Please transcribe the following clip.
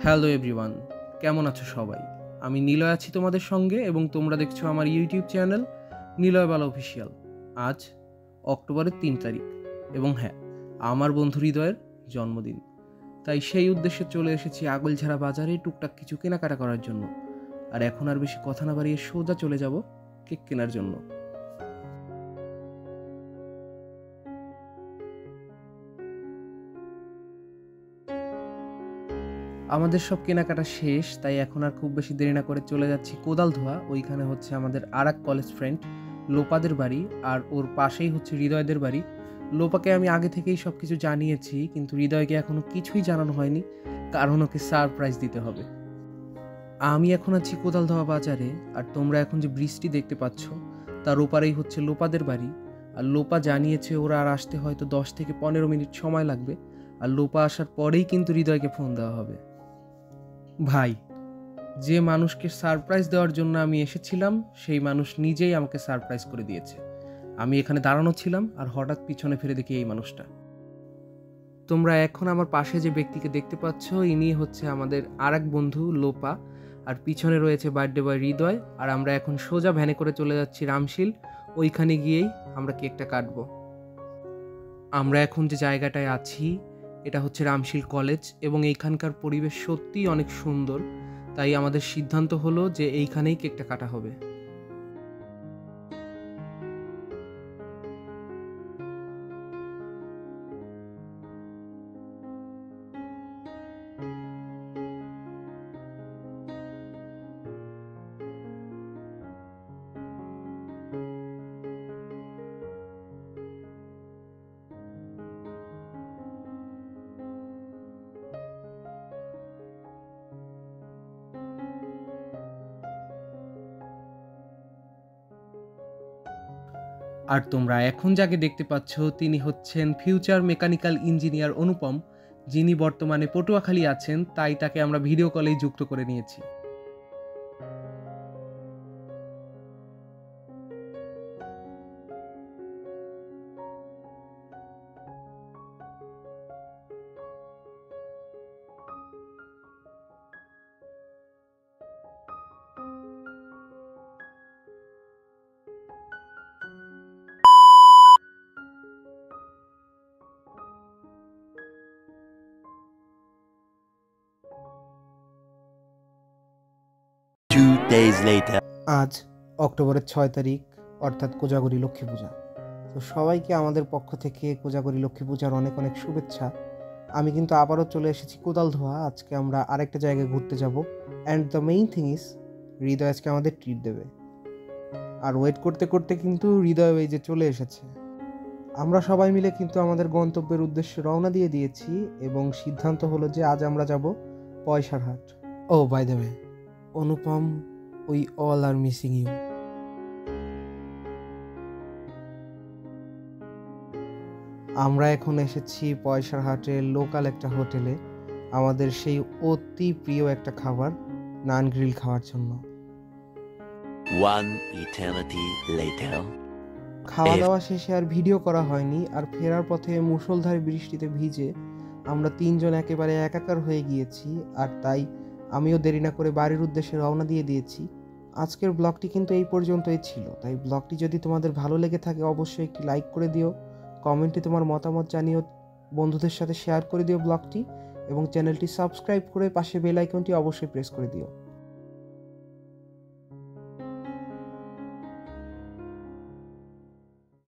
Hello everyone, কেমন আছো সবাই? আমি নিলয় আছি তোমাদের সঙ্গে এবং তোমরা দেখছো আমার ইউটিউব চ্যানেল নিলয় বালা অফিসিয়াল। আজ অক্টোবরের 3 তারিখ এবং হ্যাঁ, আমার বন্ধু হৃদয়ের জন্মদিন। তাই সেই উদ্দেশ্যে চলে এসেছি আগলঝাড়া বাজারে টুকটাক কিছু কেনাকাটা করার জন্য। আর এখন আর বেশি কথা না বাড়িয়ে সোজা চলে যাব কেক কেনার জন্য। আমাদের সব কেনাকাটা শেষ, তাই এখন আর খুব বেশি দেরি না করে চলে যাচ্ছি কোদালধোয়া। ওইখানে হচ্ছে আমাদের আর এক কলেজ ফ্রেন্ড লোপাদের বাড়ি, আর ওর পাশেই হচ্ছে হৃদয়দের বাড়ি। লোপাকে আমি আগে থেকেই সব কিছু জানিয়েছি, কিন্তু হৃদয়কে এখনও কিছুই জানানো হয়নি, কারণ ওকে সারপ্রাইজ দিতে হবে। আমি এখন আছি কোদালধোয়া বাজারে, আর তোমরা এখন যে বৃষ্টি দেখতে পাচ্ছ তার ওপারেই হচ্ছে লোপাদের বাড়ি। আর লোপা জানিয়েছে ওরা আর আসতে হয়তো 10 থেকে 15 মিনিট সময় লাগবে। আর লোপা আসার পরেই কিন্তু হৃদয়কে ফোন দেওয়া হবে। ভাই, যে মানুষকে সারপ্রাইজ দেওয়ার জন্য আমি এসেছিলাম সেই মানুষ নিজেই আমাকে সারপ্রাইজ করে দিয়েছে। আমি এখানে দাঁড়ানো ছিলাম আর হঠাৎ পিছনে ফিরে দেখি এই মানুষটা। তোমরা এখন আমার পাশে যে ব্যক্তিকে দেখতে পাচ্ছ ইনি হচ্ছে আমাদের আর এক বন্ধু লোপা, আর পিছনে রয়েছে বার্থডে বয় হৃদয়। আর আমরা এখন সোজা ভ্যানে করে চলে যাচ্ছি রামশীল। ওইখানে গিয়েই আমরা কেকটা কাটবো। আমরা এখন যে জায়গাটায় আছি এটা হচ্ছে রামশীল কলেজ এবং এইখানকার পরিবেশ সত্যিই অনেক সুন্দর। তাই আমাদের সিদ্ধান্ত হলো যে এইখানেই কেকটা কাটা হবে। আর তোমরা এখন যাকে দেখতে পাচ্ছ তিনি হচ্ছেন ফিউচার মেকানিক্যাল ইঞ্জিনিয়ার অনুপম, যিনি বর্তমানে পটুয়াখালী আছেন, তাই তাকে আমরা ভিডিও কলেই যুক্ত করে নিয়েছি। আজ অক্টোবরের 6 তারিখ, অর্থাৎ কোজাগরী লক্ষ্মী পূজা। তো সবাইকে আমাদের পক্ষ থেকে কোজাগরী লক্ষ্মী পূজার অনেক অনেক শুভেচ্ছা। আমি কিন্তু আবারও চলে এসেছি কোদালধোয়া। আজকে আমরা আরেকটা জায়গায় ঘুরতে যাব, and the main thing is Hriday আজকে আমাদের ট্রিট দেবে। আর ওয়েট করতে করতে কিন্তু হৃদয় এই যে চলে এসেছে। আমরা সবাই মিলে কিন্তু আমাদের গন্তব্যের উদ্দেশ্যে রওনা দিয়ে দিয়েছি এবং সিদ্ধান্ত হলো যে আজ আমরা যাব পয়সার হাট। Oh by the way, Anupam, we all are missing you. আমরা এখন এসেছি পয়সার হাটের লোকাল একটা হোটেলে আমাদের সেই অতি প্রিয় একটা খাবার নান গ্রিল খাওয়ার জন্য। খাওয়া দাওয়া শেষে আর ভিডিও করা হয়নি, আর ফেরার পথে মুষলধারে বৃষ্টিতে ভিজে আমরা তিনজন একেবারে একাকার হয়ে গিয়েছি। আর তাই আমিও দেরি না করে বাড়ির উদ্দেশ্যে রওনা দিয়ে দিয়েছি। আজকের ব্লগটি কিন্তু এই পর্যন্তই ছিল। তাই ব্লগটি যদি তোমাদের ভালো লেগে থাকে অবশ্যই একটি লাইক করে দিও, কমেন্টে তোমার মতামত জানিও, বন্ধুদের সাথে শেয়ার করে দিও ব্লগটি, এবং চ্যানেলটি সাবস্ক্রাইব করে পাশে বেল আইকনটি অবশ্যই প্রেস করে দিও।